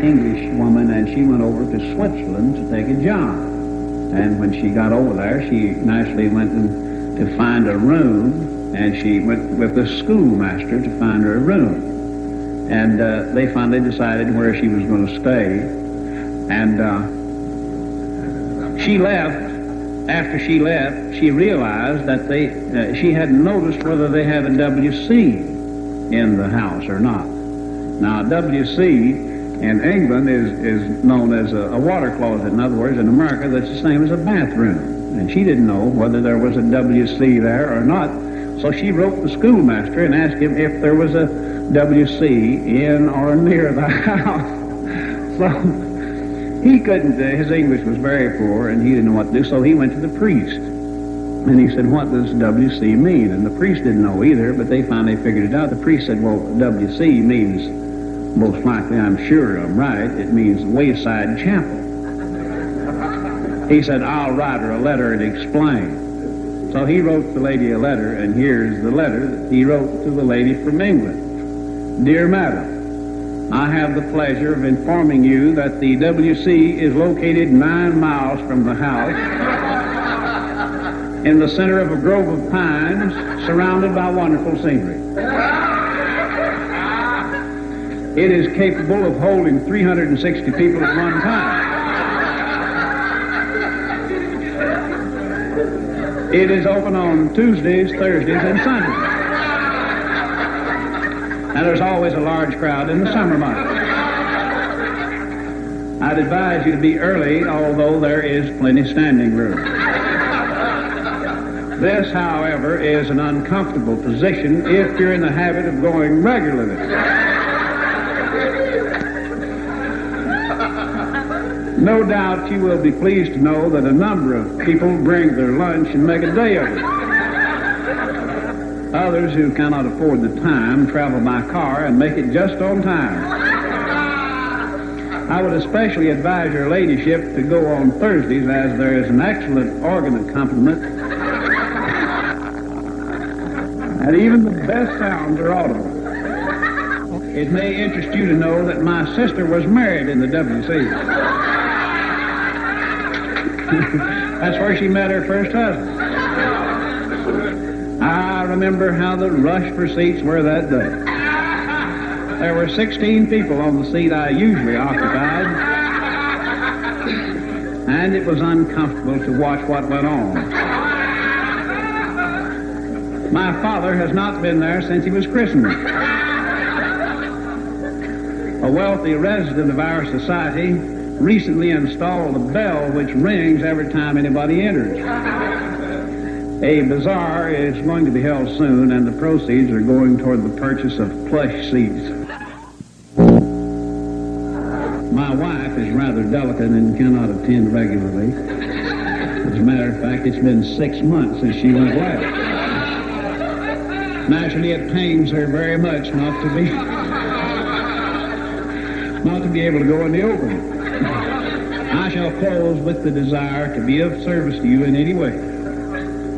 English woman, and she went over to Switzerland to take a job. And when she got over there, she naturally went to find a room, and she went with the schoolmaster to find her a room. And they finally decided where she was going to stay. And she left. After she left, she realized that she hadn't noticed whether they had a WC in the house or not. Now, WC in England is known as a water closet. In other words, in America, that's the same as a bathroom. And she didn't know whether there was a WC there or not. So she wrote the schoolmaster and asked him if there was a WC in or near the house. So he couldn't, his English was very poor, and he didn't know what to do, so he went to the priest. And he said, what does WC mean? And the priest didn't know either, but they finally figured it out. The priest said, well, WC means, most likely, I'm sure I'm right, it means Wayside Chapel. He said, I'll write her a letter and explain. So he wrote the lady a letter, and here's the letter that he wrote to the lady from England. Dear Madam, I have the pleasure of informing you that the WC is located 9 miles from the house in the center of a grove of pines surrounded by wonderful scenery. It is capable of holding 360 people at one time. It is open on Tuesdays, Thursdays, and Sundays. And there's always a large crowd in the summer months. I'd advise you to be early, although there is plenty standing room. This, however, is an uncomfortable position if you're in the habit of going regularly. No doubt you will be pleased to know that a number of people bring their lunch and make a day of it. Others who cannot afford the time travel by car and make it just on time. I would especially advise your ladyship to go on Thursdays, as there is an excellent organ accompaniment and even the best sounds are audible. It may interest you to know that my sister was married in the WC. That's where she met her first husband. I remember how the rush for seats were that day. There were 16 people on the seat I usually occupied, and it was uncomfortable to watch what went on. My father has not been there since he was christened. A wealthy resident of our society recently installed a bell which rings every time anybody enters. A bazaar is going to be held soon, and the proceeds are going toward the purchase of plush seats. My wife is rather delicate and cannot attend regularly. As a matter of fact, it's been 6 months since she went away. Naturally, it pains her very much not to be able to go in the open. I shall close with the desire to be of service to you in any way.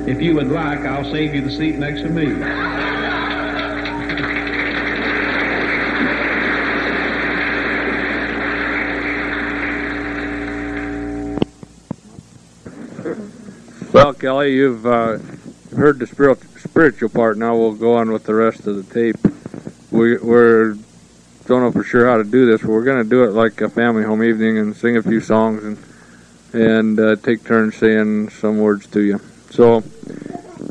If you would like, I'll save you the seat next to me. Well, Kelly, you've heard the spiritual part. Now we'll go on with the rest of the tape. We're don't know for sure how to do this, but we're going to do it like a family home evening and sing a few songs and take turns saying some words to you. So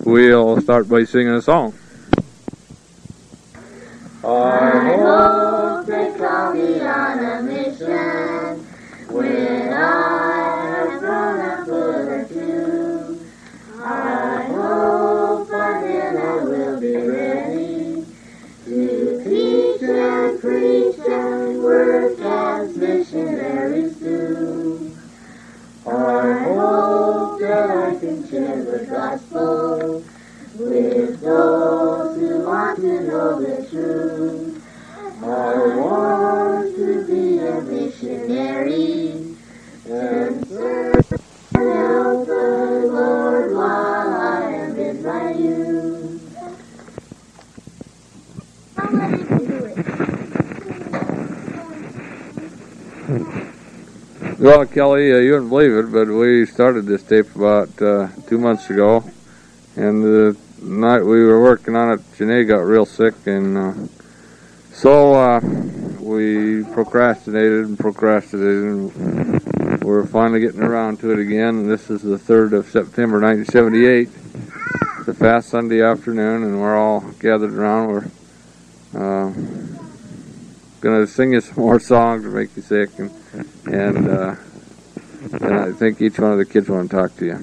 we'll start by singing a song. I hope they call me on a mission when I have grown a foot or two. I hope by then I will be ready to teach and preach and work as missionaries do. I hope that I can share the gospel with those who want to know the truth. I want to be a missionary and serve and help the Lord while I am in my youth. Well, Kelly, you wouldn't believe it, but we started this tape about 2 months ago, and the night we were working on it, Janae got real sick, and so we procrastinated, and we're finally getting around to it again, and this is the 3rd of September, 1978. It's a fast Sunday afternoon, and we're all gathered around. We're going to sing you some more songs to make you sick, and I think each one of the kids want to talk to you.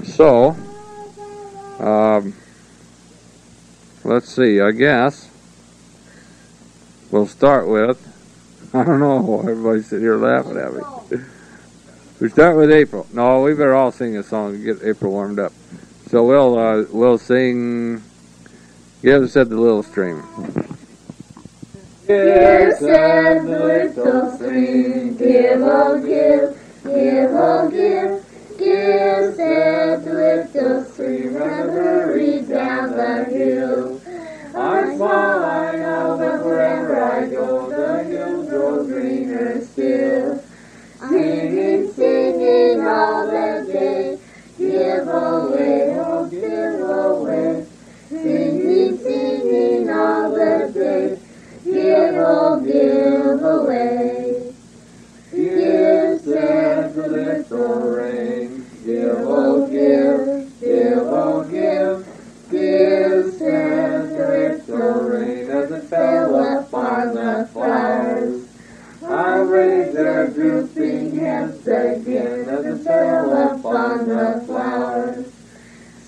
So, let's see, I guess we'll start with, I don't know, everybody's sitting here laughing at me. We start with April. No, we better all sing a song to get April warmed up. So we'll sing, Give Said the Little Stream. Give said the little stream, give, oh give, give, oh give. Give said the little stream, reverie down the hill. I'm small, I know, but wherever I go, the hills grow greener still. Singing, singing all the day, give away, oh give away. Singing, singing all the day, give, oh give away. Give, said the little rain, give, oh give, give, oh give. Give, said the little rain, as it fell upon the flowers. I'll raise their drooping heads again, as it fell upon the flowers.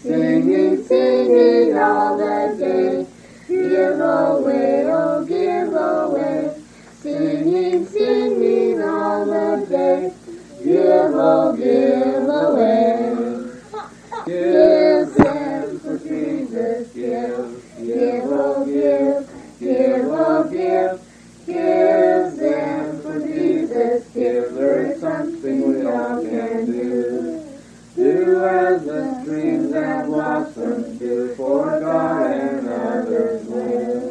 Singing, singing all the day, give away, oh give away. Singing, singing all the day, give, oh give away. Give, said for Jesus, give, give, oh give, give, oh give. Give, said for Jesus, give, there is something we all can do. Do as the streams and blossoms do, for God and others live.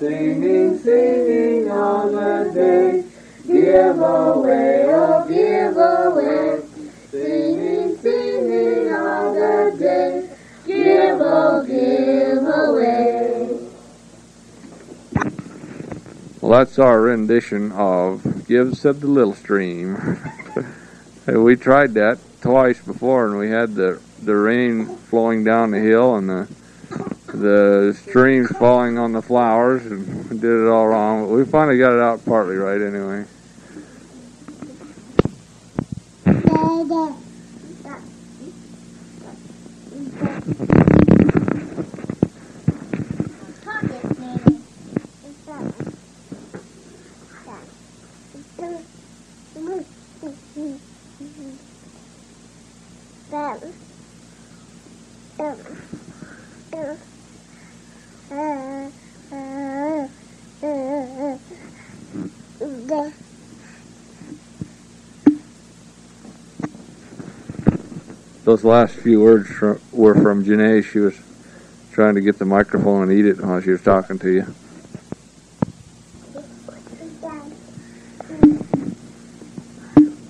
Singing, singing all the day, give away, oh give away. Singing, singing all the day, give, oh give away. Well, that's our rendition of Give Said the Little Stream. We tried that twice before, and we had the rain flowing down the hill and the streams falling on the flowers, and we did it all wrong. But we finally got it out partly right anyway. Those last few words were from Janae. She was trying to get the microphone and eat it while she was talking to you.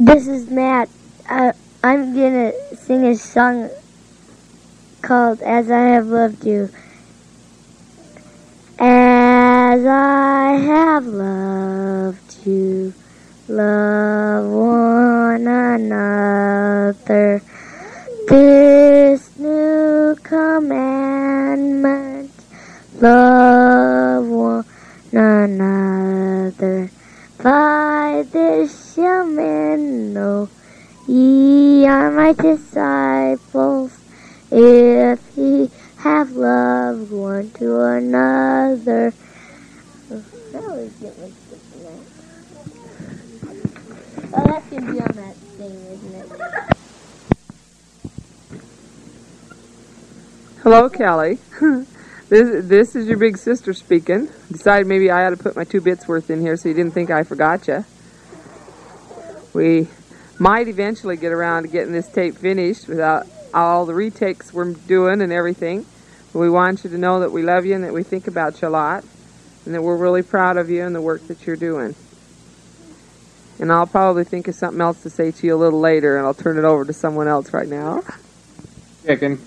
This is Matt. I'm going to sing a song called As I Have Loved You. As I have loved you, love one another. This new commandment, love one another. By this shall men know ye are my disciples, if ye have loved one to another. Oh, that's going to be on that thing, isn't it? Hello, Kelly. This is your big sister speaking. Decided maybe I ought to put my 2 bits worth in here so you didn't think I forgot you. We might eventually get around to getting this tape finished without all the retakes we're doing and everything. But we want you to know that we love you and that we think about you a lot, and that we're really proud of you and the work that you're doing. And I'll probably think of something else to say to you a little later, and I'll turn it over to someone else right now. Chicken.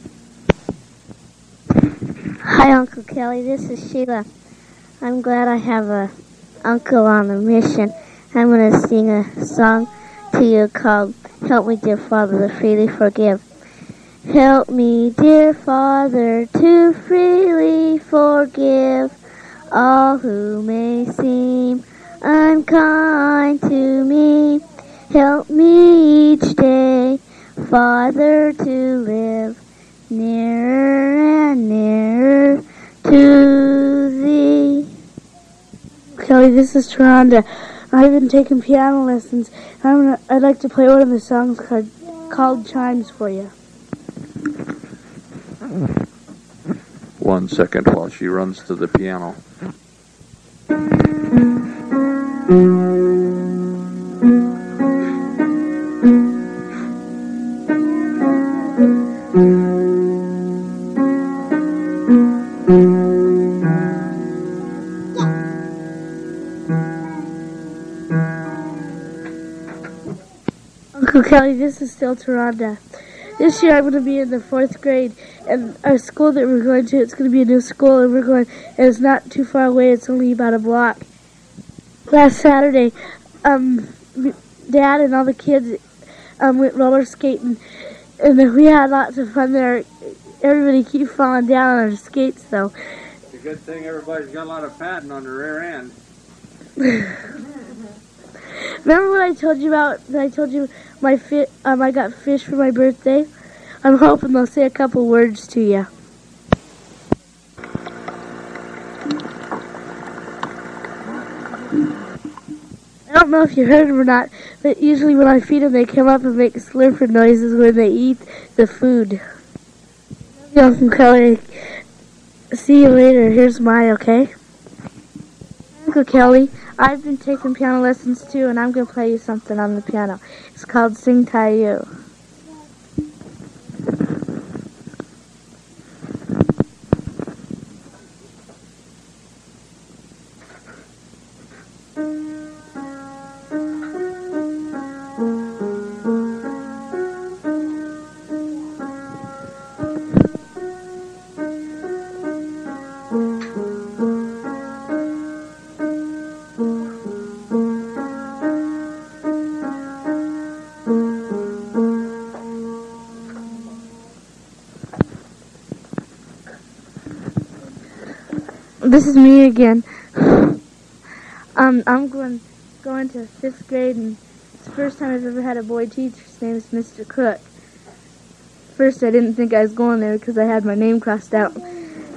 Hi, Uncle Kelly. This is Sheila. I'm glad I have a uncle on a mission. I'm going to sing a song to you called Help Me, Dear Father, to freely forgive. Help me, dear Father, to freely forgive all who may seem unkind to me. Help me each day, Father, to live nearer and nearer to Thee. Kelly, this is Sharonda. I've been taking piano lessons. I'd like to play one of the songs called Chimes for you. 1 second while she runs to the piano. Uncle Kelly, this is still Sharonda. This year I'm going to be in the 4th grade, and our school that we're going to, it's going to be a new school, and it's not too far away, it's only about a block. Last Saturday, Dad and all the kids went roller skating, and we had lots of fun there. Everybody keeps falling down on their skates, though. It's a good thing everybody's got a lot of padding on their rear end. Remember what I told you about? I told you I got fish for my birthday. I'm hoping they'll say a couple words to you. I don't know if you heard them or not, but usually when I feed them, they come up and make slurping noises when they eat the food. Uncle Kelly, see you later. Here's mine, okay? Uncle Kelly, I've been taking piano lessons too, and I'm going to play you something on the piano. It's called Sing Tai You. This is me again. I'm going to 5th grade, and it's the first time I've ever had a boy teacher. His name is Mr. Cook. First, I didn't think I was going there because I had my name crossed out.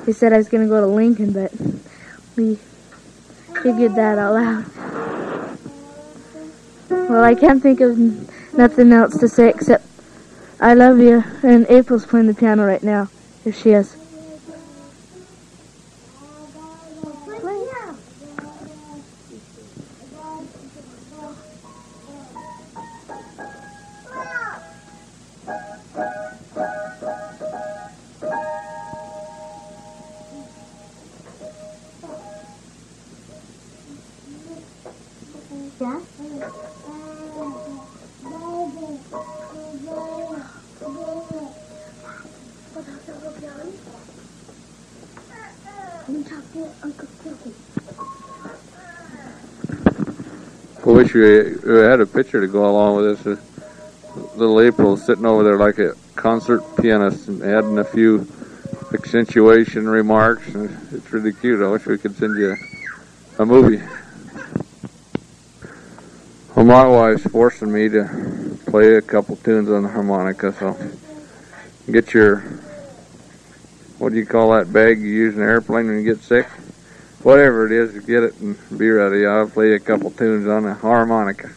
He said I was going to go to Lincoln, but we figured that all out. Well, I can't think of nothing else to say except I love you. And April's playing the piano right now. Here she is. I wish we had a picture to go along with this. Little April sitting over there like a concert pianist and adding a few accentuation remarks. It's really cute. I wish we could send you a movie. Well, my wife's forcing me to play a couple tunes on the harmonica, so get your, what do you call that bag you use in an airplane when you get sick? Whatever it is, get it and be ready. I'll play a couple tunes on the harmonica.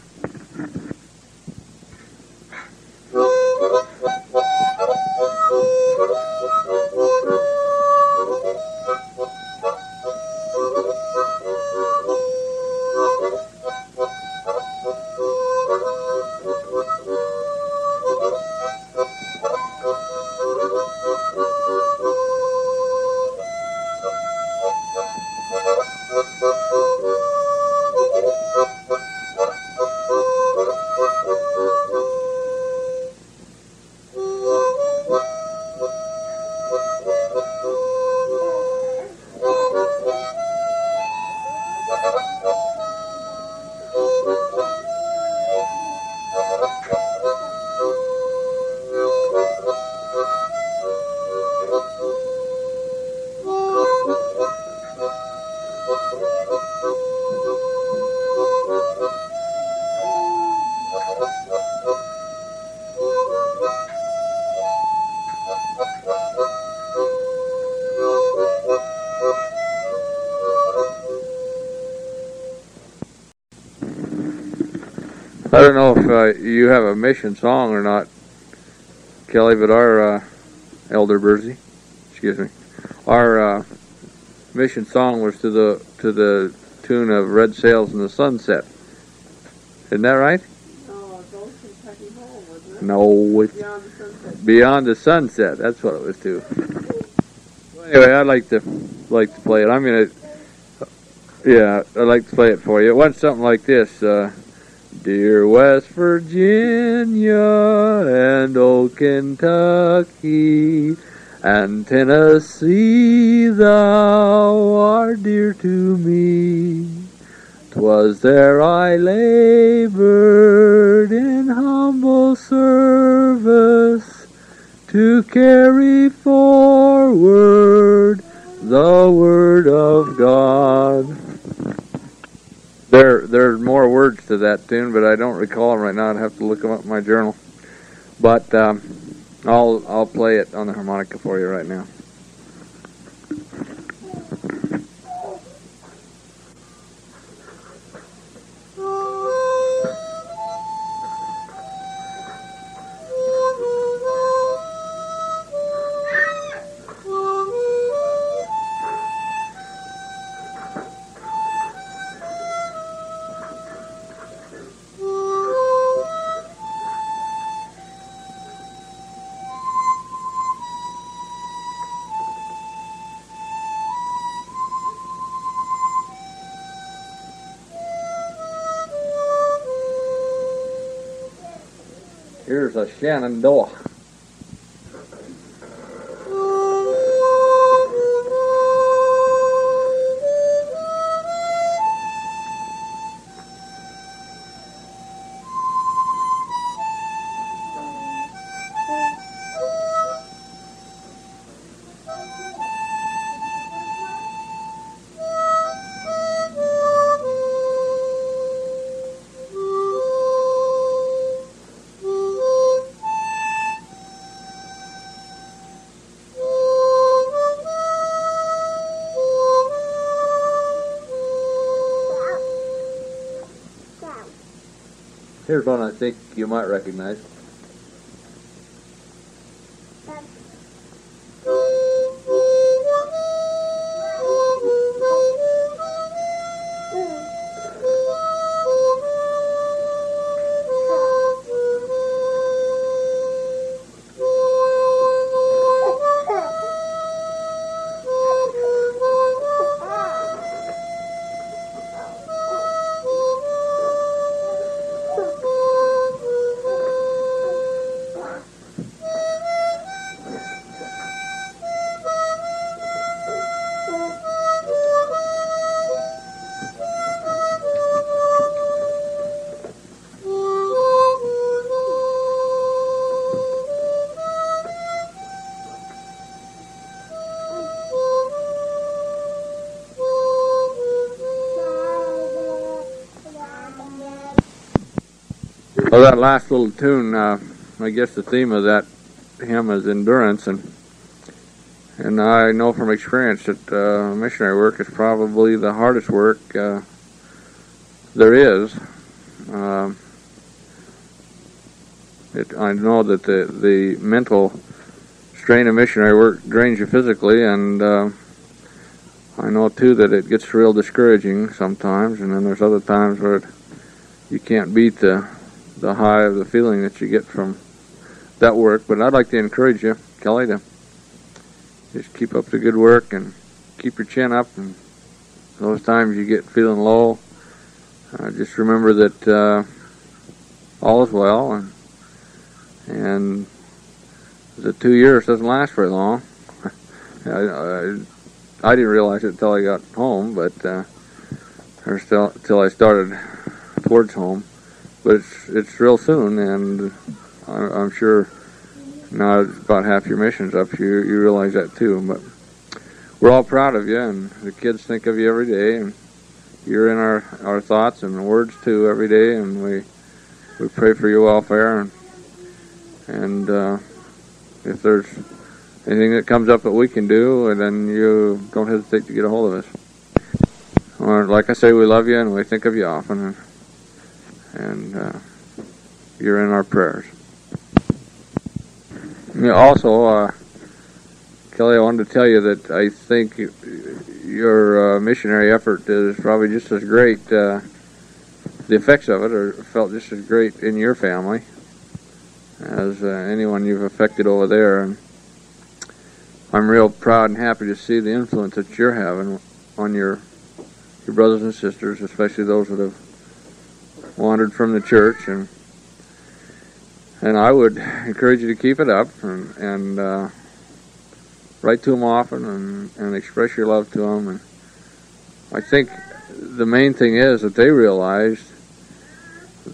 I don't know if you have a mission song or not, Kelly, but our Elder Berezay, excuse me, our mission song was to the tune of "Red Sails in the Sunset." Isn't that right? Oh, Gold Kentucky Home, wasn't it? No, it's Beyond the Sunset. Beyond the Sunset. That's what it was to. Well, anyway, I'd like to play it. I'd like to play it for you. It went something like this. Dear West Virginia and old Kentucky and Tennessee, thou art dear to me. 'Twas there I labored in humble service to carry forward the word of God. There's more words to that tune, but I don't recall them right now. I'd have to look them up in my journal. But I'll play it on the harmonica for you right now. Here's a Shenandoah. Here's one I think you might recognize. Well, that last little tune, I guess the theme of that hymn is endurance, and I know from experience that missionary work is probably the hardest work there is. I know that the mental strain of missionary work drains you physically, and I know too that it gets real discouraging sometimes, and then there's other times where you can't beat the high of the feeling that you get from that work. But I'd like to encourage you, Kelly, to just keep up the good work and keep your chin up, and those times you get feeling low, just remember that all is well, and the 2 years doesn't last very long. I didn't realize it until I got home, but or still till I started towards home, but it's real soon, and I'm sure now about half your mission's up. You realize that too, but we're all proud of you, and the kids think of you every day, and you're in our thoughts and words too every day, and we pray for your welfare, and if there's anything that comes up that we can do, and then you don't hesitate to get a hold of us. Or, like I say, we love you and we think of you often, and you're in our prayers. Also, Kelly, I wanted to tell you that I think your missionary effort is probably just as great. The effects of it are felt just as great in your family as anyone you've affected over there, and I'm real proud and happy to see the influence that you're having on your brothers and sisters, especially those that have wandered from the church, and I would encourage you to keep it up and write to them often and express your love to them. And I think the main thing is that they realize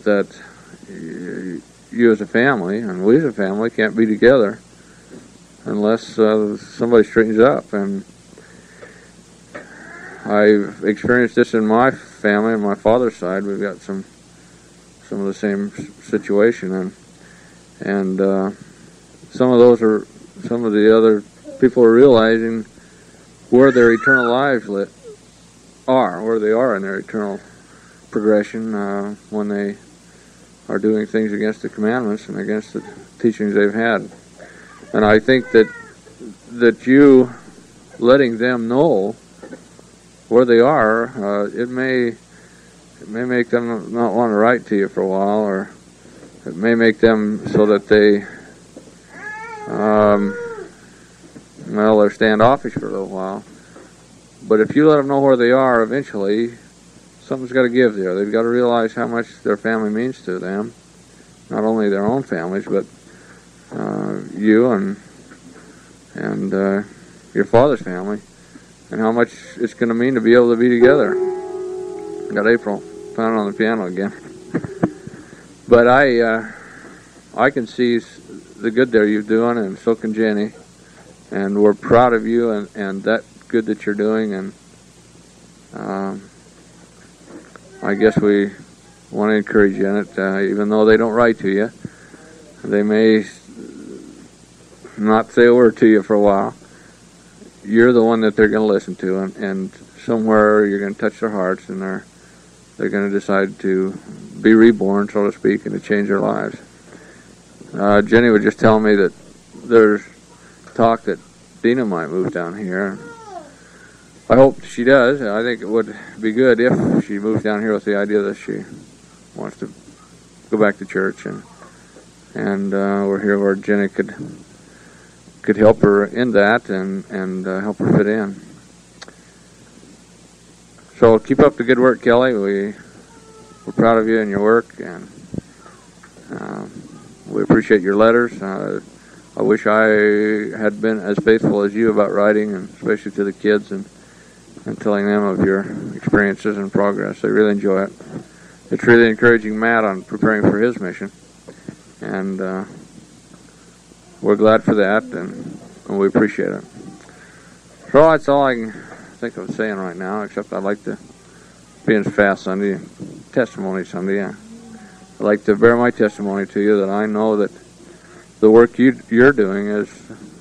that you as a family and we as a family can't be together unless somebody straightens up. And I've experienced this in my family, on my father's side. We've got some of the same situation, and some of the other people are realizing where their eternal lives where they are in their eternal progression when they are doing things against the commandments and against the teachings they've had. And I think that you letting them know where they are, it may make them not want to write to you for a while, or it may make them so that they they're standoffish for a little while. But if you let them know where they are, eventually something's got to give there. They've got to realize how much their family means to them, not only their own families, but you and your father's family, and how much it's going to mean to be able to be together. Got April pounding on the piano again. But I can see the good there you're doing, and so can Jenny, and we're proud of you and that good that you're doing, and I guess we want to encourage you in it, even though they don't write to you. They may not say a word to you for a while. You're the one that they're going to listen to, and somewhere you're going to touch their hearts, and they're going to decide to be reborn, so to speak, and to change their lives. Jenny was just telling me that there's talk that Dina might move down here. I hope she does. I think it would be good if she moves down here with the idea that she wants to go back to church, and we're here where Jenny could help her in that and help her fit in. So keep up the good work, Kelly. We're proud of you and your work, and we appreciate your letters. I wish I had been as faithful as you about writing, and especially to the kids, and telling them of your experiences and progress. They really enjoy it. It's really encouraging Matt on preparing for his mission, and we're glad for that, and we appreciate it. So that's all I can think of saying right now, except I'd like to be in Fast Sunday, Testimony Sunday. I'd like to bear my testimony to you that I know that the work you're doing is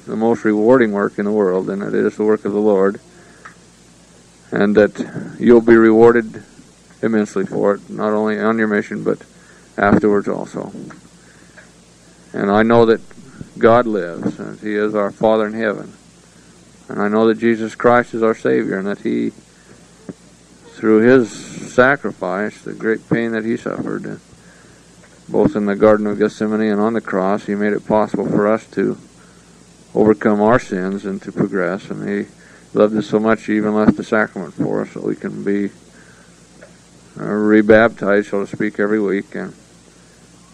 the most rewarding work in the world, and it is the work of the Lord, and that you'll be rewarded immensely for it, not only on your mission, but afterwards also. And I know that God lives, and He is our Father in heaven. And I know that Jesus Christ is our Savior, and that He, through His sacrifice, the great pain that He suffered, both in the Garden of Gethsemane and on the cross, He made it possible for us to overcome our sins and to progress. And He loved us so much He even left the sacrament for us, so we can be rebaptized, so to speak, every week, and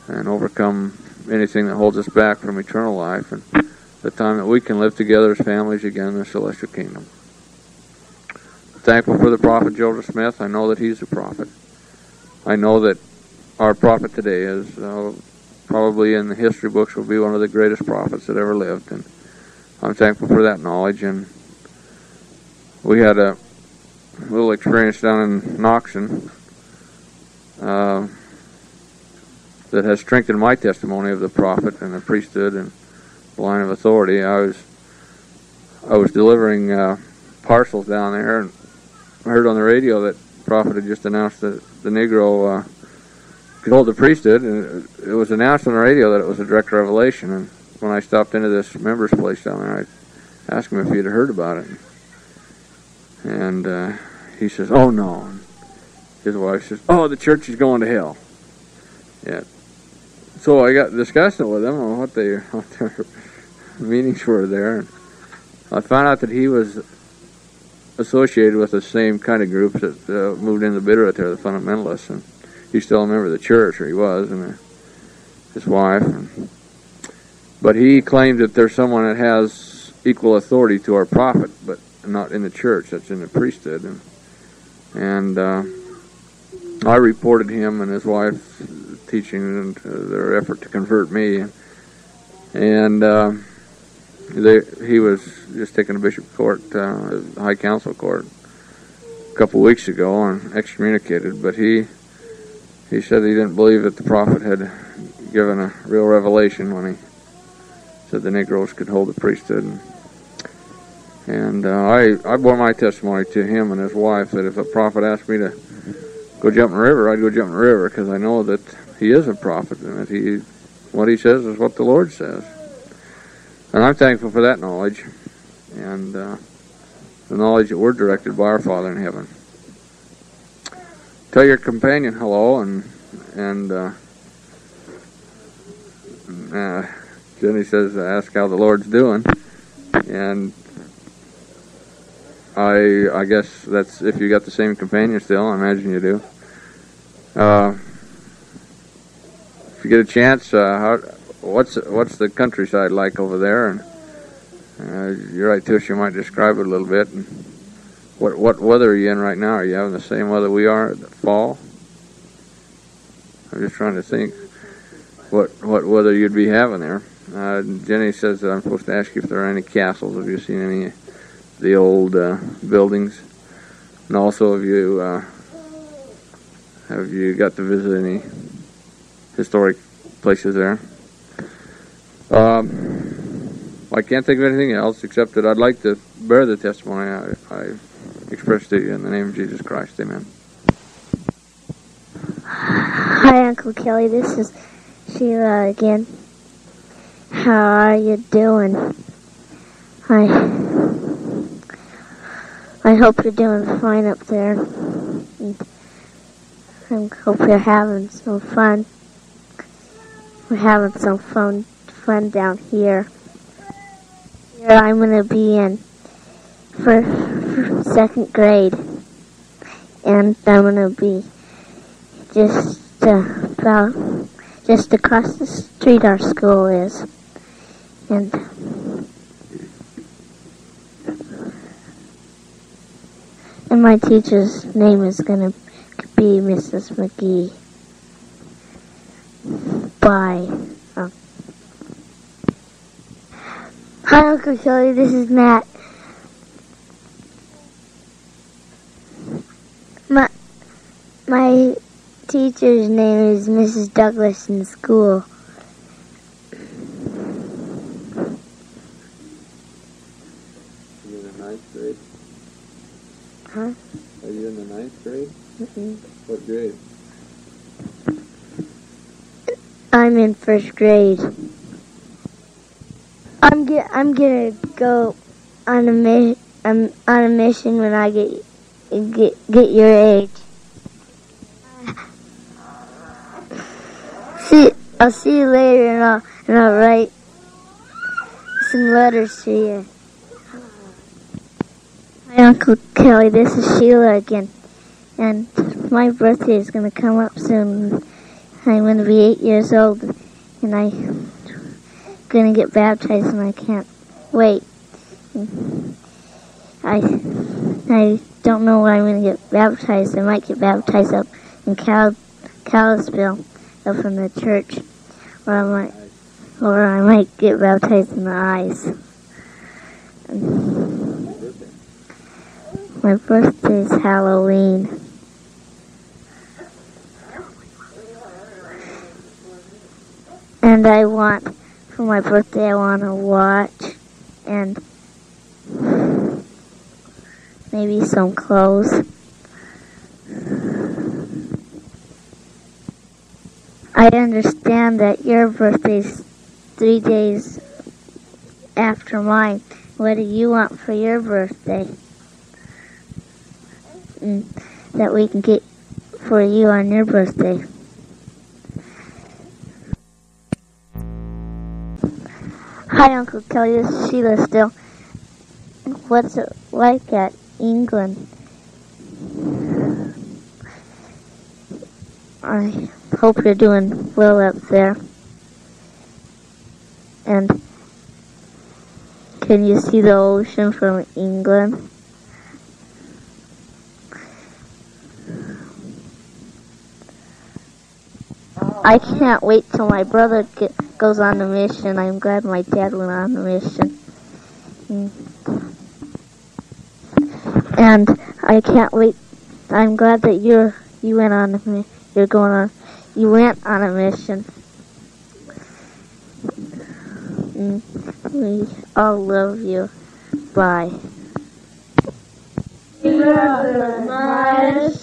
overcome anything that holds us back from eternal life, and the time that we can live together as families again in the celestial kingdom. Thankful for the prophet Joseph Smith. I know that he's a prophet, I know that our prophet today is probably in the history books will be one of the greatest prophets that ever lived, and I'm thankful for that knowledge. And we had a little experience down in Noxon that has strengthened my testimony of the prophet and the priesthood and the line of authority. I was delivering parcels down there, and I heard on the radio that the prophet had just announced that the Negro could hold the priesthood, and it was announced on the radio that it was a direct revelation. And when I stopped into this member's place down there, I asked him if he'd heard about it. And he says, "Oh, no." And his wife says, "Oh, the church is going to hell." Yeah. So I got discussing with him on what their meanings were there. And I found out that he was associated with the same kind of group that moved into Bitterroot there, the fundamentalists. And he's still a member of the church, or he was, and his wife. But he claimed that there's someone that has equal authority to our prophet, but not in the church. That's in the priesthood. And I reported him and his wife teaching and their effort to convert me. And he was just taken to Bishop Court, High Council Court, a couple weeks ago and excommunicated. But he said he didn't believe that the prophet had given a real revelation when he said the Negroes could hold the priesthood. And I bore my testimony to him and his wife that if a prophet asked me to go jump in the river, I'd go jump in the river, because I know that he is a prophet and that what he says is what the Lord says. And I'm thankful for that knowledge and the knowledge that we're directed by our Father in heaven. Tell your companion hello, and Jenny says, ask how the Lord's doing. And I guess that's if you got the same companion still. I imagine you do. If you get a chance, what's the countryside like over there? And you're right, Tish, you might describe it a little bit. And what weather are you in right now? Are you having the same weather we are at the fall? I'm just trying to think what weather you'd be having there. Jenny says that I'm supposed to ask you if there are any castles. Have you seen any of the old buildings? And also, have you got to visit any historic places there? I can't think of anything else except that I'd like to bear the testimony I expressed to you in the name of Jesus Christ. Amen. Hi, Uncle Kelly. This is Sheila again. How are you doing? I hope you're doing fine up there. And I hope you're having some fun. We're having some fun down here. Here I'm going to be in for second grade, and I'm going to be just across the street our school is, and my teacher's name is going to be Mrs. McGee. Bye. Hi, Uncle Kelly. This is Matt. My teacher's name is Mrs. Douglas in school. Are you in the 9th grade? Huh? Are you in the 9th grade? Mm-mm. What grade? I'm in 1st grade. I'm gonna go on a mission when I get your age. I'll see you later, and I'll write some letters to you. Hi, Uncle Kelly. This is Sheila again, and my birthday is gonna come up soon. I'm gonna be 8 years old, and I'm gonna get baptized, and I can't wait. I don't know where I'm gonna get baptized. I might get baptized up in Kalispell from the church, or I might get baptized in the eyes. My birthday is Halloween. And for my birthday, I want a watch and maybe some clothes. I understand that your birthday's 3 days after mine. What do you want for your birthday? That we can get for you on your birthday. Hi, Uncle Kelly. This is Sheila still. What's it like at England? I hope you're doing well up there. And can you see the ocean from England? I can't wait till my brother goes on the mission. I'm glad my dad went on the mission. And I can't wait. I'm glad that you went on a mission. We all love you. Bye.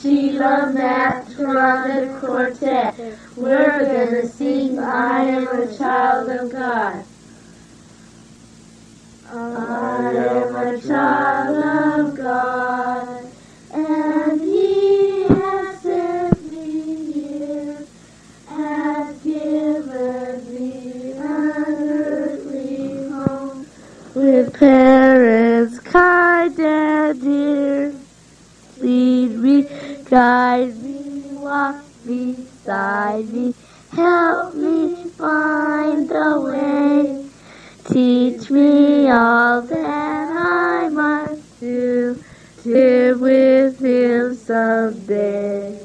Sheila, Matt, Rhonda, Quartet. We're gonna sing I Am a Child of God. I am a child of God, and He has sent me here, has given me an earthly home, with parents kind and dear. Lead me, guide me, walk beside me, help me find the way. Teach me all that I must do, to live with Him someday.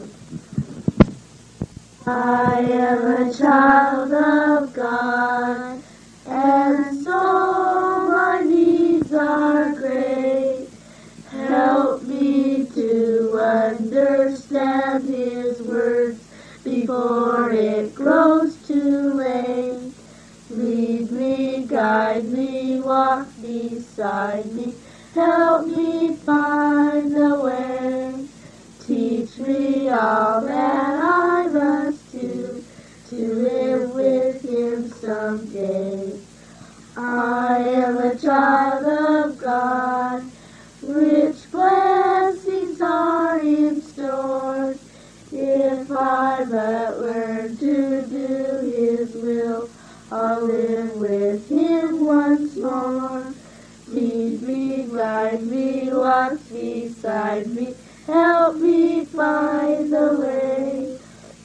I am a child of God, and so my needs are great. Help me to understand His words before it grows too late. Lead me, guide me, walk beside me, help me find the way. Teach me all that I must do, to live with Him someday. I am a child of God, rich blessings are in store, if I but learn to do His will. I'll live with Him once more. Lead me, guide me, walk beside me, help me find the way.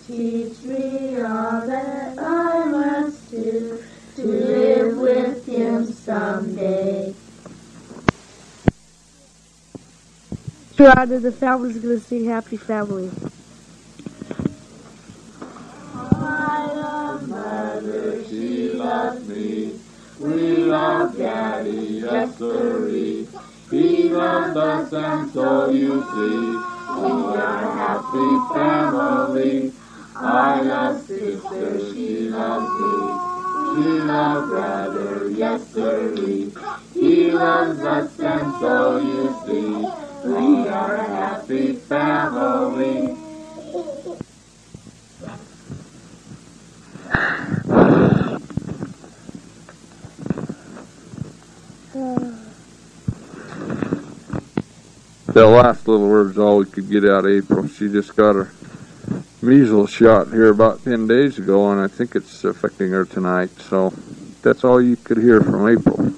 Teach me all that I must do, to live with Him someday. Rhonda, the family's going to sing Happy Family. I love Mother, she loves me. We love Daddy, yes sirree. He loves us, and so you see, we are a happy family. I love sister, she loves me. She loves brother, yes sirree. He loves us, and so you see, we are a happy family. That last little word's all we could get out of April. She just got her measles shot here about 10 days ago, and I think it's affecting her tonight. So that's all you could hear from April.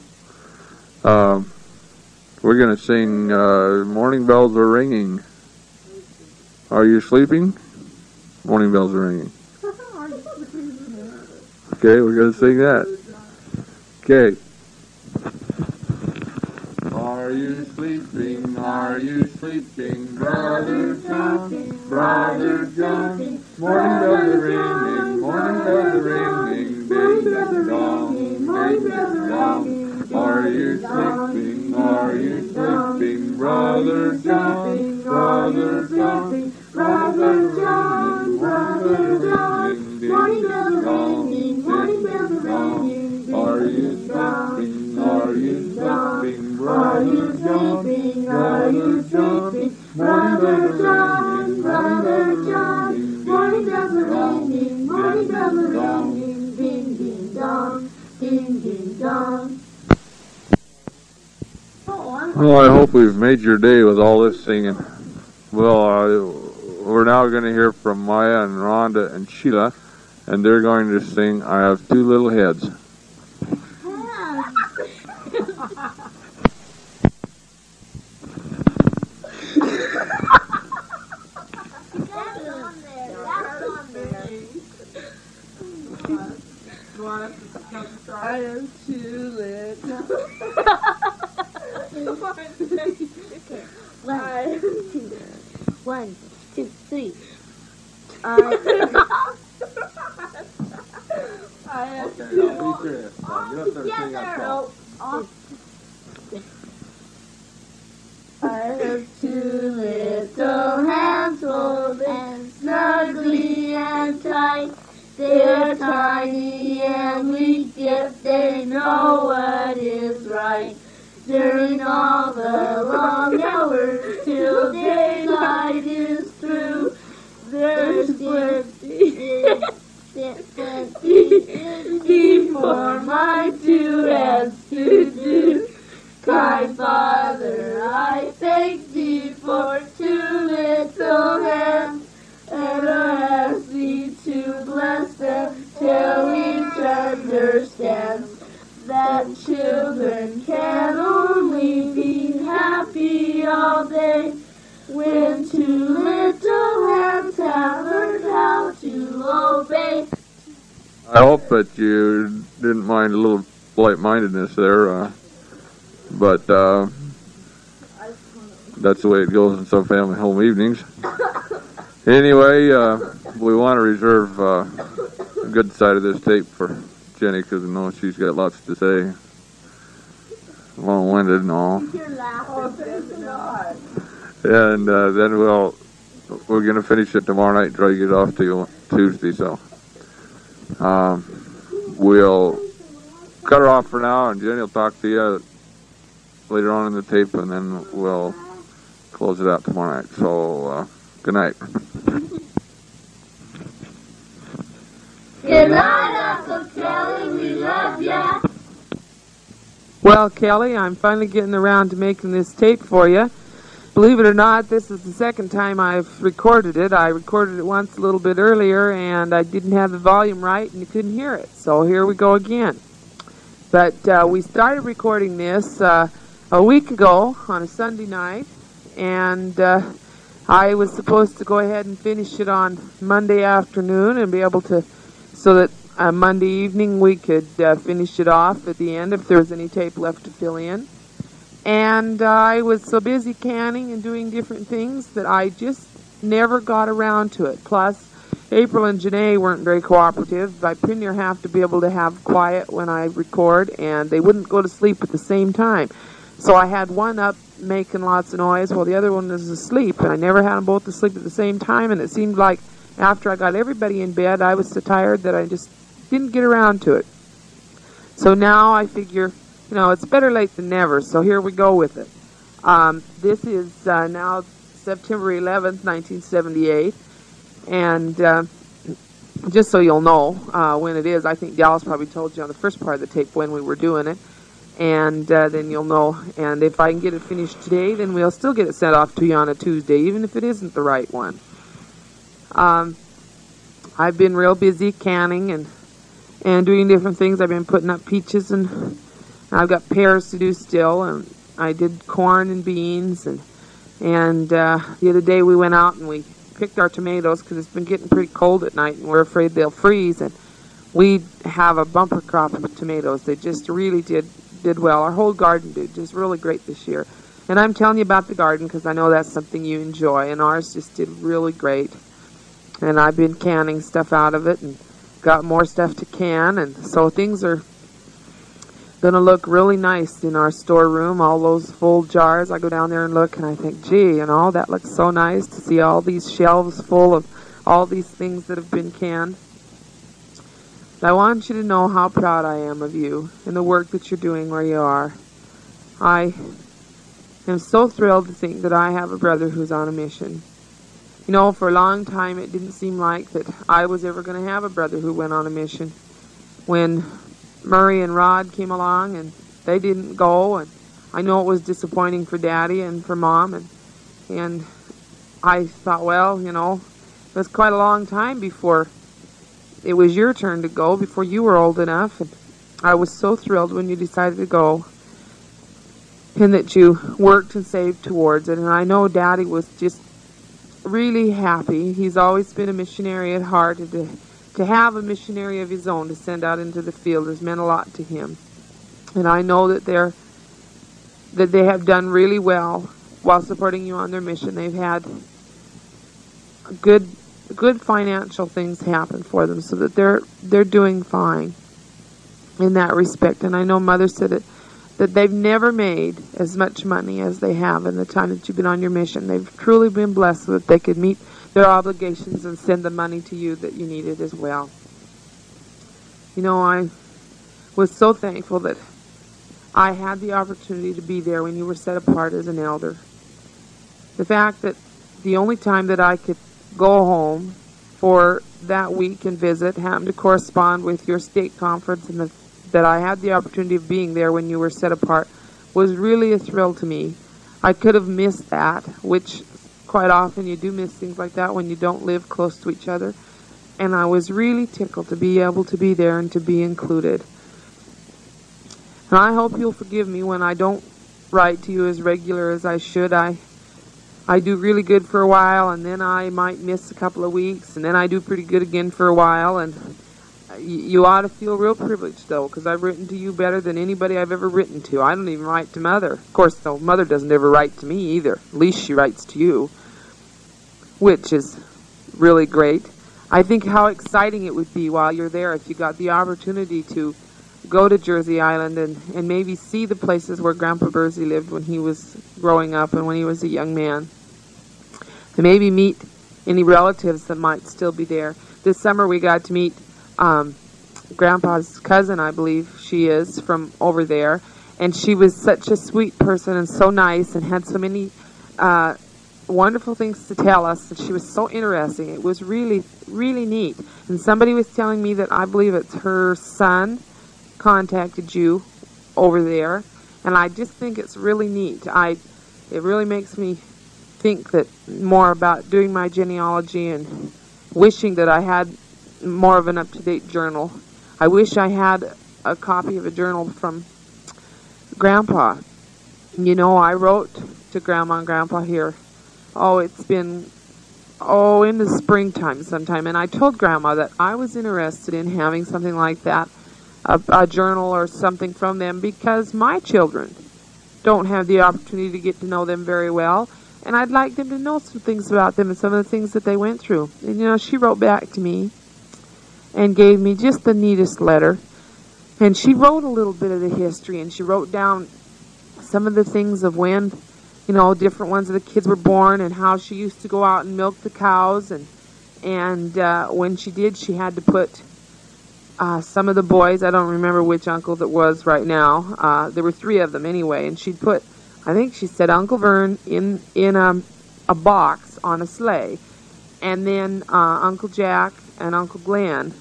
We're going to sing Morning Bells Are Ringing. Are you sleeping? Morning bells are ringing. Okay, we're going to sing that. Okay. Are Are you sleeping? Are you sleeping? Brother John, Brother John. Morning bells are ringing, morning bells are ringing, day is dawning, day is dawning. Are you sleeping? Are you sleeping? Brother John, Brother John. Brother John, Brother John. Morning bells are ringing, morning bells are ringing. Are you sleeping? Are you sleeping? Brother John, Brother John. Brother John, Brother John. Morning bells are ringing, morning bells are ringing. Ding ding dong, ding ding dong. Well, I hope we've made your day with all this singing. Well, we're now going to hear from Maya and Rhonda and Sheila, and they're going to sing I Have Two Little Heads. I am too lit. One, two, three. I have two. I have two little hands holding snugly and tight. They're tiny and weak, yet they know what is right. During all the long hours till daylight is through, there's plenty for my two hands to do. Kind Father, I thank thee for two little hands, and I ask thee to bless them till each understands that children can only be happy all day when two little hands have learned how to obey. I hope that you didn't mind a little light-mindedness there, but that's the way it goes in some family home evenings. Anyway, we want to reserve a good side of this tape for Jenny, because I know she's got lots to say. Long-winded and all. And then we're going to finish it tomorrow night and try to get off to Tuesday, so we'll cut her off for now, and Jenny will talk to you later on in the tape, and then we'll close it out tomorrow night. So, good night. Good night, Uncle Kelly. We love ya. Well, Kelly, I'm finally getting around to making this tape for you. Believe it or not, this is the second time I've recorded it. I recorded it once a little bit earlier, and I didn't have the volume right, and you couldn't hear it. So here we go again. But we started recording this a week ago on a Sunday night, and I was supposed to go ahead and finish it on Monday afternoon and be able to, so that Monday evening we could finish it off at the end if there was any tape left to fill in. And I was so busy canning and doing different things that I just never got around to it. Plus, April and Janae weren't very cooperative. I pretty near have to be able to have quiet when I record, and they wouldn't go to sleep at the same time. So I had one up making lots of noise while the other one was asleep, and I never had them both asleep at the same time, and it seemed like after I got everybody in bed, I was so tired that I just didn't get around to it. So now I figure, it's better late than never, so here we go with it. This is now September 11th, 1978, and just so you'll know when it is, I think Dallas probably told you on the first part of the tape when we were doing it, and then you'll know. And if I can get it finished today, then we'll still get it sent off to you on a Tuesday, even if it isn't the right one. I've been real busy canning and doing different things. I've been putting up peaches, and I've got pears to do still, and I did corn and beans, and the other day we went out and we picked our tomatoes because it's been getting pretty cold at night, and we're afraid they'll freeze, and we have a bumper crop of tomatoes. They just really did did well. Our whole garden did just really great this year. And I'm telling you about the garden because I know that's something you enjoy, and ours just did really great. And I've been canning stuff out of it and got more stuff to can, and so things are going to look really nice in our storeroom, all those full jars. I go down there and look, and I think, gee, that looks so nice to see all these shelves full of all these things that have been canned. But I want you to know how proud I am of you and the work that you're doing where you are. I am so thrilled to think that I have a brother who's on a mission. For a long time it didn't seem like that I was ever going to have a brother who went on a mission. When Murray and Rod came along and they didn't go, and I know it was disappointing for Daddy and for Mom, and I thought, well, it was quite a long time before it was your turn to go, before you were old enough, and I was so thrilled when you decided to go and that you worked and saved towards it. And I know Daddy was just really happy. He's always been a missionary at heart, and to have a missionary of his own to send out into the field has meant a lot to him. And I know that they have done really well while supporting you on their mission. They've had good financial things happen for them, so that they're doing fine in that respect. And I know Mother said that they've never made as much money as they have in the time that you've been on your mission. They've truly been blessed so that they could meet their obligations and send the money to you that you needed as well. I was so thankful that I had the opportunity to be there when you were set apart as an elder. The fact that the only time that I could go home for that week and visit happened to correspond with your state conference, and that I had the opportunity of being there when you were set apart was really a thrill to me. I could have missed that, which quite often you do miss things like that when you don't live close to each other. And I was really tickled to be able to be there and to be included. And I hope you'll forgive me when I don't write to you as regular as I should. I do really good for a while, and then I might miss a couple of weeks, and then I do pretty good again for a while. And you ought to feel real privileged, though, because I've written to you better than anybody I've ever written to. I don't even write to Mother. Of course, though, Mother doesn't ever write to me either. At least she writes to you, which is really great. I think how exciting it would be while you're there if you got the opportunity to go to Jersey Island and maybe see the places where Grandpa Berezay lived when he was growing up and when he was a young man. And maybe meet any relatives that might still be there. This summer we got to meet Grandpa's cousin, I believe she is, from over there. And she was such a sweet person and so nice and had so many wonderful things to tell us. And she was so interesting. It was really, really neat. And somebody was telling me that I believe it's her son contacted you over there. And I just think it's really neat. It really makes me think that more about doing my genealogy and wishing that I had more of an up-to-date journal. I wish I had a copy of a journal from Grandpa. I wrote to Grandma and Grandpa here. It's been in the springtime sometime, and I told Grandma that I was interested in having something like that, a journal or something from them, because my children don't have the opportunity to get to know them very well. And I'd like them to know some things about them and some of the things that they went through. And, she wrote back to me and gave me just the neatest letter. And she wrote a little bit of the history, and she wrote down some of the things of when, different ones of the kids were born, and how she used to go out and milk the cows. And when she did, she had to put some of the boys, I don't remember which uncle that was right now. There were 3 of them anyway, and she'd put, I think she said, Uncle Vern in a box on a sleigh. And then Uncle Jack and Uncle Glenn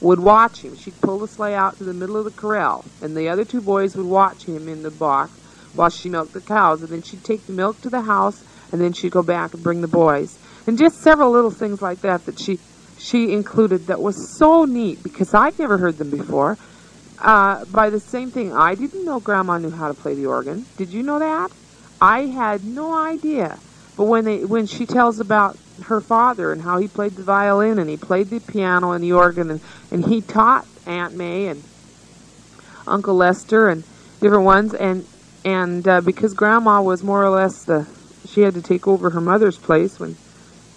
would watch him. She'd pull the sleigh out to the middle of the corral, and the other 2 boys would watch him in the box while she milked the cows. And then she'd take the milk to the house, and then she'd go back and bring the boys. And just several little things like that she included that was so neat, because I'd never heard them before. By the same thing, I didn't know Grandma knew how to play the organ. Did you know that? I had no idea. But when she tells about her father and how he played the violin and he played the piano and the organ and he taught Aunt May and Uncle Lester, and different ones, and because Grandma was more or less she had to take over her mother's place when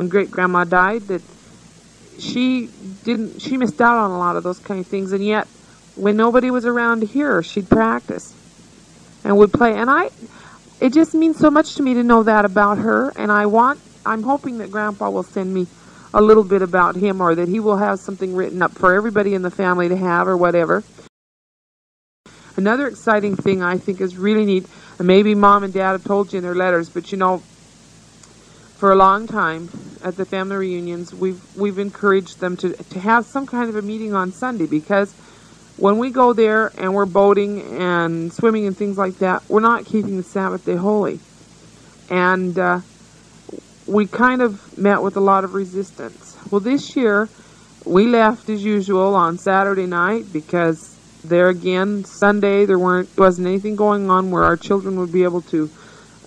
Great Grandma died, that she missed out on a lot of those kind of things, and yet when nobody was around to hear her, she'd practice and would play. And it just means so much to me to know that about her, and I'm hoping that Grandpa will send me a little bit about him, or that he will have something written up for everybody in the family to have, or whatever. Another exciting thing I think is really neat, and maybe Mom and Dad have told you in their letters, but for a long time at the family reunions, we've encouraged them to have some kind of a meeting on Sunday, because when we go there and we're boating and swimming and things like that, we're not keeping the Sabbath day holy. And we kind of met with a lot of resistance. Well, this year, we left as usual on Saturday night, because there again, Sunday, there wasn't anything going on where our children would be able to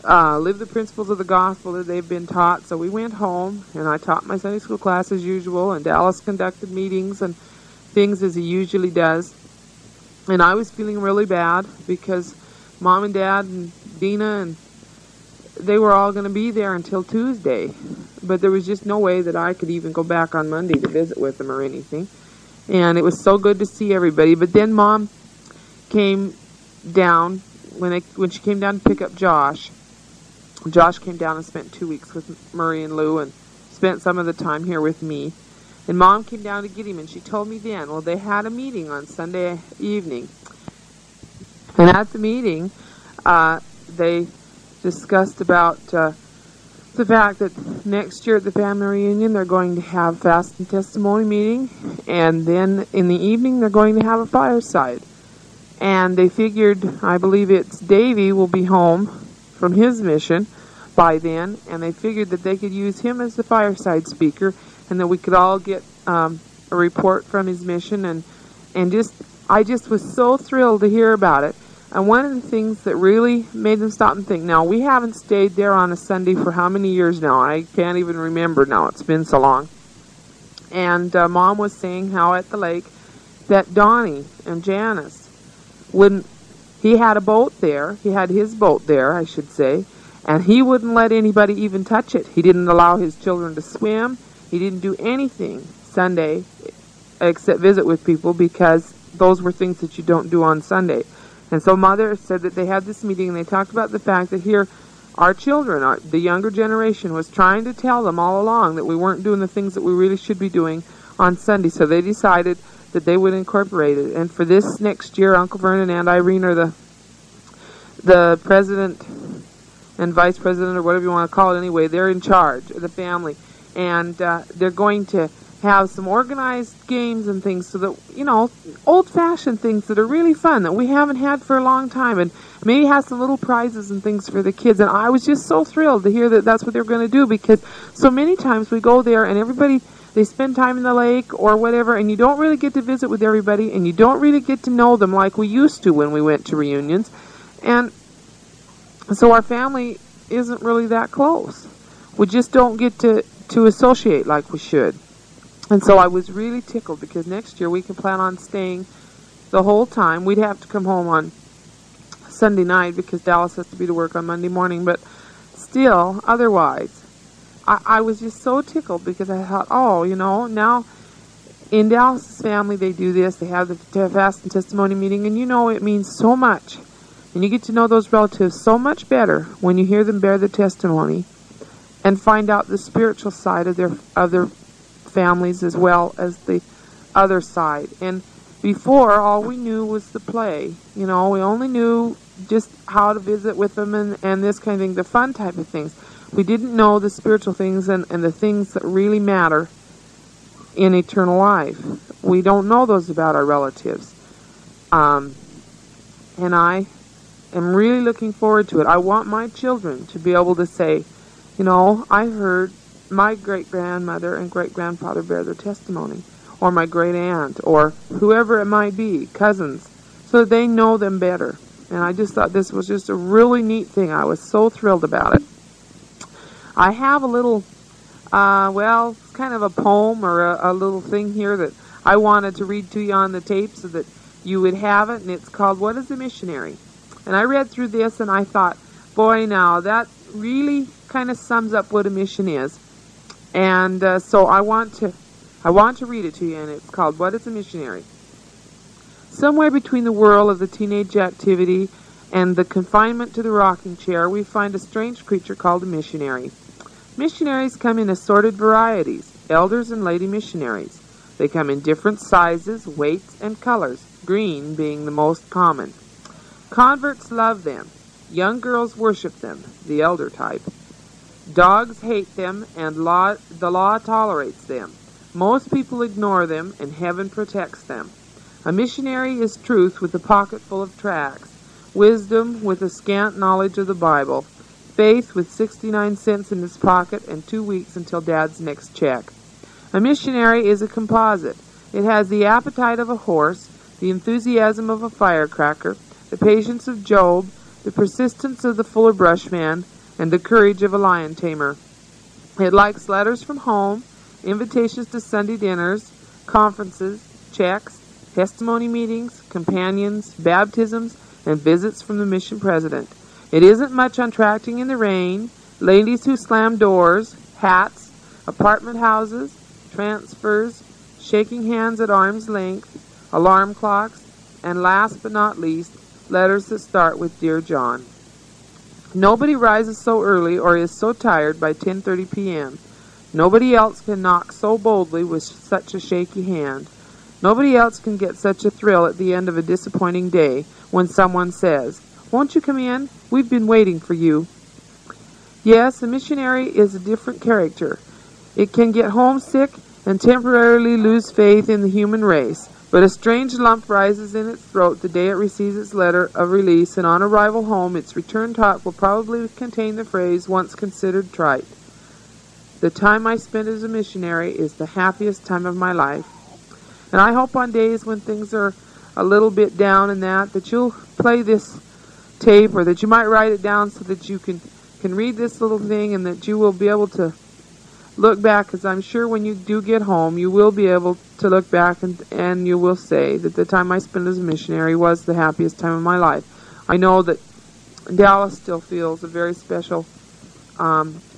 live the principles of the gospel that they've been taught. So we went home, and I taught my Sunday school class as usual, and Dallas conducted meetings and things as he usually does. And I was feeling really bad because Mom and Dad and Dina, and they were all going to be there until Tuesday. But there was just no way that I could even go back on Monday to visit with them or anything. And it was so good to see everybody. But then Mom came down, when she came down to pick up Josh. Josh came down and spent 2 weeks with Murray and Lou, and spent some of the time here with me. And Mom came down to get him, and she told me then, well, they had a meeting on Sunday evening. And at the meeting, they discussed about the fact that next year at the family reunion, they're going to have fast and testimony meeting, and then in the evening, they're going to have a fireside. And they figured, I believe it's Davy will be home from his mission by then, and they figured that they could use him as the fireside speaker, and that we could all get a report from his mission, and I just was so thrilled to hear about it. And one of the things that really made them stop and think, now we haven't stayed there on a Sunday for how many years now? I can't even remember now, it's been so long. And Mom was saying how at the lake that Donnie and Janice, when he had a boat there, he had his boat there, I should say, and he wouldn't let anybody even touch it. He didn't allow his children to swim. He didn't do anything Sunday except visit with people, because those were things that you don't do on Sunday. And so Mother said that they had this meeting, and they talked about the fact that here our children, the younger generation, was trying to tell them all along that we weren't doing the things that we really should be doing on Sunday. So they decided that they would incorporate it. And for this next year, Uncle Vernon and Irene are the president and vice president, or whatever you want to call it anyway. They're in charge of the family. And they're going to have some organized games and things, so that, old-fashioned things that are really fun that we haven't had for a long time, and maybe have some little prizes and things for the kids. And I was just so thrilled to hear that that's what they're going to do, because so many times we go there and everybody, they spend time in the lake or whatever, and you don't really get to visit with everybody, and you don't really get to know them like we used to when we went to reunions. And so our family isn't really that close. We just don't get to associate like we should. And so I was really tickled, because next year we can plan on staying the whole time. We'd have to come home on Sunday night because Dallas has to be to work on Monday morning. But still, otherwise, I was just so tickled, because I thought, now in Dallas's family they do this. They have the fast and testimony meeting, and it means so much. And you get to know those relatives so much better when you hear them bear the testimony and find out the spiritual side of their families as well as the other side. And before, all we knew was the play. We only knew just how to visit with them and this kind of thing, the fun type of things. We didn't know the spiritual things and the things that really matter in eternal life. We don't know those about our relatives. And I am really looking forward to it. I want my children to be able to say, I heard my great-grandmother and great-grandfather bear their testimony, or my great-aunt, or whoever it might be, cousins, so that they know them better. And I just thought this was just a really neat thing. I was so thrilled about it. I have a little, it's kind of a poem or a little thing here that I wanted to read to you on the tape so that you would have it, and it's called, What is a Missionary? And I read through this and I thought, boy, now that really kind of sums up what a mission is. And so I want to read it to you, and it's called What is a Missionary? Somewhere between the whirl of the teenage activity and the confinement to the rocking chair, we find a strange creature called a missionary. Missionaries come in assorted varieties, elders and lady missionaries. They come in different sizes, weights, and colors, green being the most common. Converts love them. Young girls worship them, the elder type. Dogs hate them, and the law tolerates them. Most people ignore them, and heaven protects them. A missionary is truth with a pocket full of tracts, wisdom with a scant knowledge of the Bible, faith with 69 cents in his pocket and 2 weeks until Dad's next check. A missionary is a composite. It has the appetite of a horse, the enthusiasm of a firecracker, the patience of Job, the persistence of the Fuller Brush Man, and the courage of a lion tamer. It likes letters from home, invitations to Sunday dinners, conferences, checks, testimony meetings, companions, baptisms, and visits from the mission president. It isn't much on tracting in the rain, ladies who slam doors, hats, apartment houses, transfers, shaking hands at arm's length, alarm clocks, and last but not least, letters that start with Dear John. Nobody rises so early or is so tired by 10:30 p.m. Nobody else can knock so boldly with such a shaky hand. Nobody else can get such a thrill at the end of a disappointing day when someone says, "Won't you come in? We've been waiting for you." Yes, a missionary is a different character. It can get homesick and temporarily lose faith in the human race, but a strange lump rises in its throat the day it receives its letter of release, and on arrival home its return talk will probably contain the phrase once considered trite. The time I spent as a missionary is the happiest time of my life. And I hope on days when things are a little bit down and that you'll play this tape, or that you might write it down so that you can read this little thing, and that you will be able to look back, because I'm sure when you do get home, you will be able to look back and you will say that the time I spent as a missionary was the happiest time of my life. I know that Dallas still feels a very special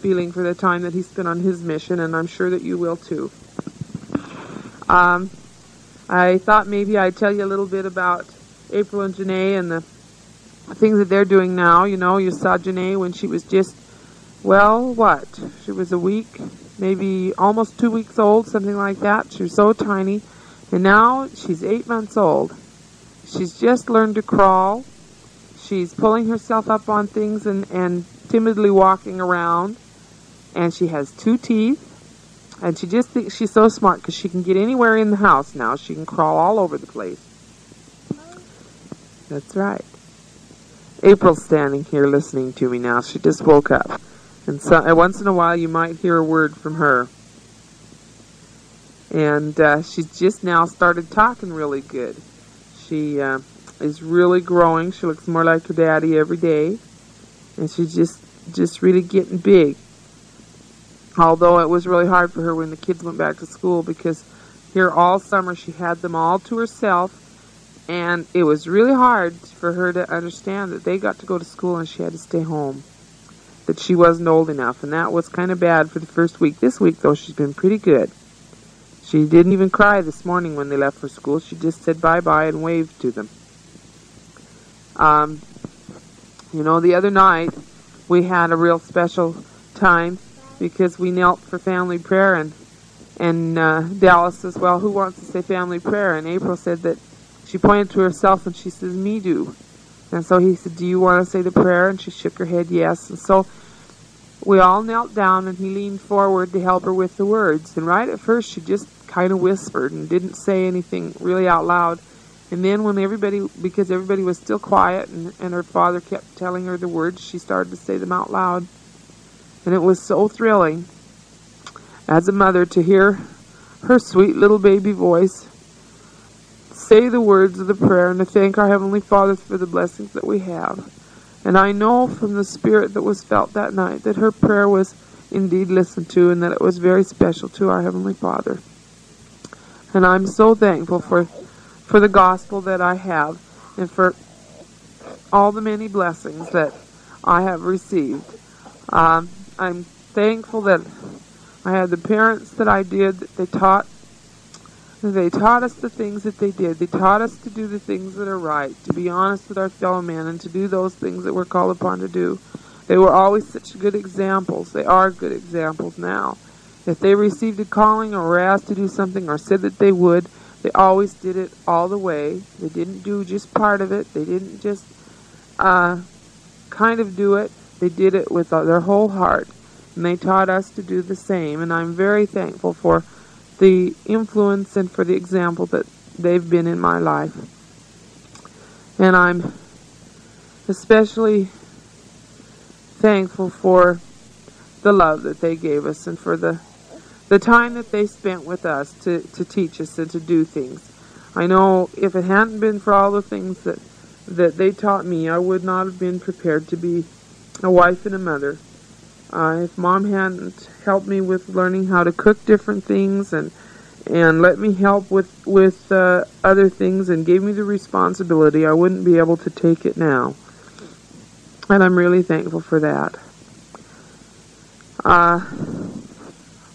feeling for the time that he spent on his mission, and I'm sure that you will too. I thought maybe I'd tell you a little bit about April and Janae and the things that they're doing now. You know, you saw Janae when she was just, she was a week, maybe almost 2 weeks old, something like that. She was so tiny. And now she's 8 months old. She's just learned to crawl. She's pulling herself up on things and timidly walking around. And she has 2 teeth. And she just thinks she's so smart because she can get anywhere in the house now. She can crawl all over the place. That's right. April's standing here listening to me now. She just woke up. And so once in a while you might hear a word from her. And she's just now started talking really good. She is really growing. She looks more like her daddy every day. And she's just really getting big. Although it was really hard for her when the kids went back to school, because here all summer she had them all to herself, and it was really hard for her to understand that they got to go to school and she had to stay home, that she wasn't old enough, and that was kind of bad for the first week. This week, though, she's been pretty good. She didn't even cry this morning when they left for school. She just said bye-bye and waved to them. The other night we had a real special time, because we knelt for family prayer, and Dallas says, "Well, who wants to say family prayer?" And April said that she pointed to herself and she says, "Me do." And so he said, "Do you want to say the prayer?" And she shook her head yes. And so we all knelt down, and he leaned forward to help her with the words. And right at first she just kind of whispered and didn't say anything really out loud. And then because everybody was still quiet and her father kept telling her the words, she started to say them out loud. And it was so thrilling as a mother to hear her sweet little baby voice say the words of the prayer and to thank our Heavenly Father for the blessings that we have. And I know from the spirit that was felt that night that her prayer was indeed listened to, and that it was very special to our Heavenly Father. And I'm so thankful for the gospel that I have, and for all the many blessings that I have received. I'm thankful that I had the parents that I did. They taught us the things that they did. They taught us to do the things that are right, to be honest with our fellow men, and to do those things that we're called upon to do. They were always such good examples. They are good examples now. If they received a calling or were asked to do something or said that they would, they always did it all the way. They didn't do just part of it. They didn't just kind of do it. They did it with their whole heart. And they taught us to do the same. And I'm very thankful for the influence and for the example that they've been in my life. And I'm especially thankful for the love that they gave us and for the time that they spent with us to teach us and to do things. I know if it hadn't been for all the things that they taught me, I would not have been prepared to be a wife and a mother. If Mom hadn't helped me with learning how to cook different things and let me help with other things and gave me the responsibility, I wouldn't be able to take it now. And I'm really thankful for that.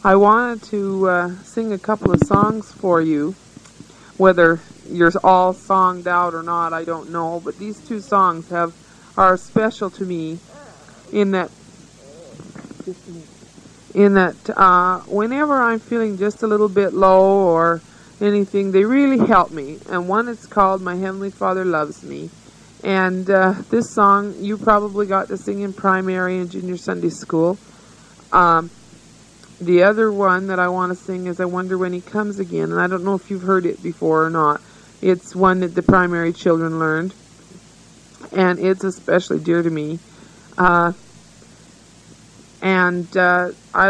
I wanted to sing a couple of songs for you. Whether you're all songed out or not, I don't know. But these two songs are special to me in that whenever I'm feeling just a little bit low or anything, they really help me. And one is called My Heavenly Father Loves Me. And this song you probably got to sing in primary and junior Sunday school. The other one that I want to sing is I Wonder When He Comes Again. And I don't know if you've heard it before or not. It's one that the primary children learned. And it's especially dear to me. I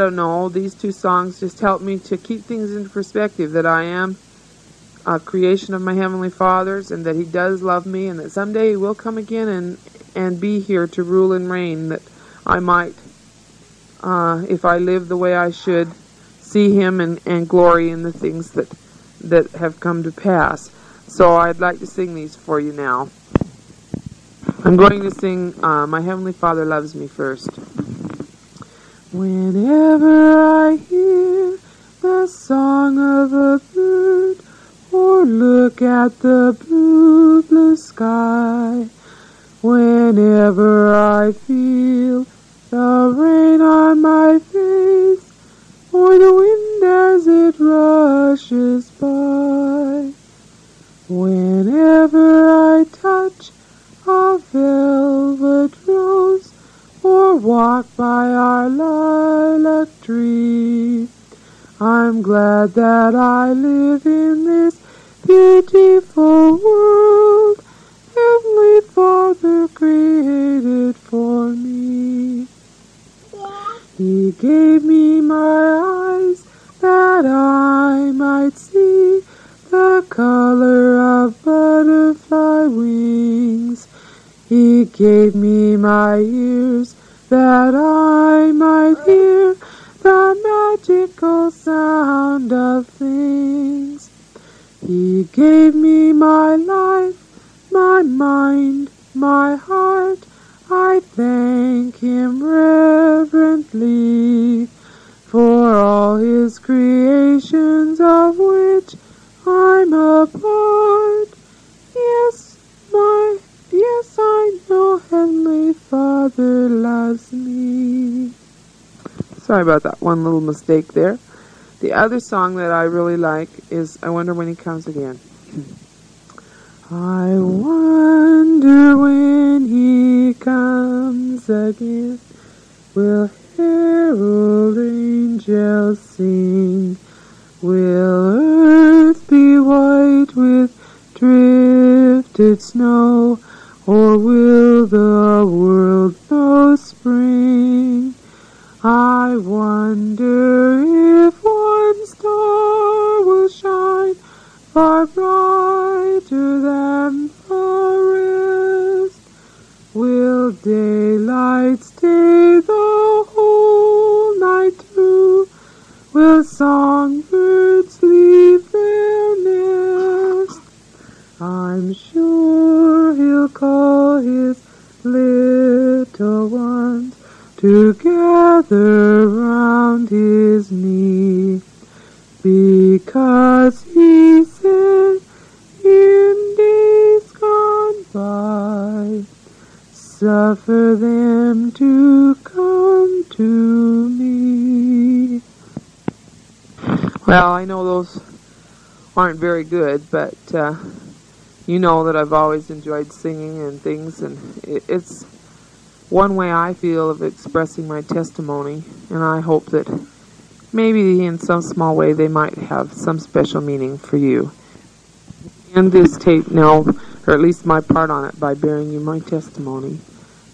don't know, these two songs just help me to keep things in perspective, that I am a creation of my Heavenly Father's and that He does love me and that someday He will come again and be here to rule and reign, that I might, if I live the way I should, see Him and glory in the things that have come to pass. So I'd like to sing these for you now. I'm going to sing My Heavenly Father Loves Me first. Whenever I hear the song of a bird or look at the blue, blue sky, whenever I feel the rain on my face or the wind as it rushes by, whenever I touch a velvet rose or walk by our lilac tree, I'm glad that I live in this beautiful world Heavenly Father created for me. He gave me my eyes that I might see the color of butterfly wings. He gave me my ears that I might hear the magical sound of things. He gave me my life, my mind, my heart. I thank Him reverently for all His creations of which I'm a part. Yes, I know Heavenly Father loves me. Sorry about that one little mistake there. The other song that I really like is I Wonder When He Comes Again. I wonder when He comes again, will herald angels sing, will earth be white with drifted snow, or will the world know spring? I wonder if one star will shine far brighter than the rest. Will daylight stay the whole night through? Will songbirds leave their nest? I'm sure sure he'll call his little ones together round his knee, because he said in days gone by, suffer them to come to me. Well, I know those aren't very good, but you know that I've always enjoyed singing and things, and it's one way I feel of expressing my testimony, and I hope that maybe in some small way they might have some special meaning for you. And this tape now, or at least my part on it, by bearing you my testimony,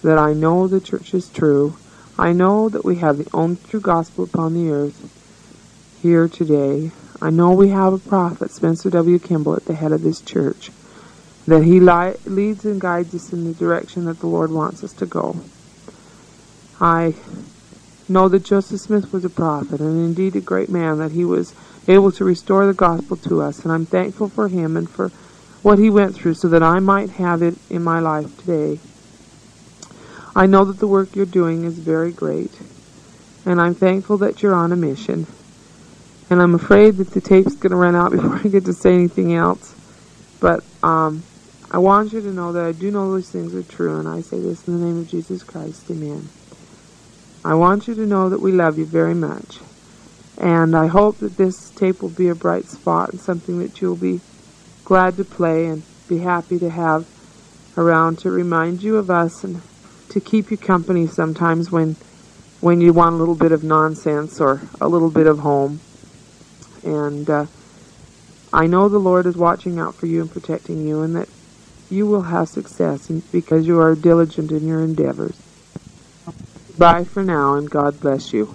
that I know the church is true. I know that we have the only true gospel upon the earth here today. I know we have a prophet, Spencer W. Kimball, at the head of this church, that he leads and guides us in the direction that the Lord wants us to go. I know that Joseph Smith was a prophet, and indeed a great man, that he was able to restore the gospel to us, and I'm thankful for him and for what he went through so that I might have it in my life today. I know that the work you're doing is very great, and I'm thankful that you're on a mission. And I'm afraid that the tape's going to run out before I get to say anything else. But I want you to know that I do know those things are true, and I say this in the name of Jesus Christ. Amen. I want you to know that we love you very much. And I hope that this tape will be a bright spot and something that you'll be glad to play and be happy to have around to remind you of us and to keep you company sometimes when you want a little bit of nonsense or a little bit of home. And I know the Lord is watching out for you and protecting you, and that you will have success because you are diligent in your endeavors. Bye for now, and God bless you.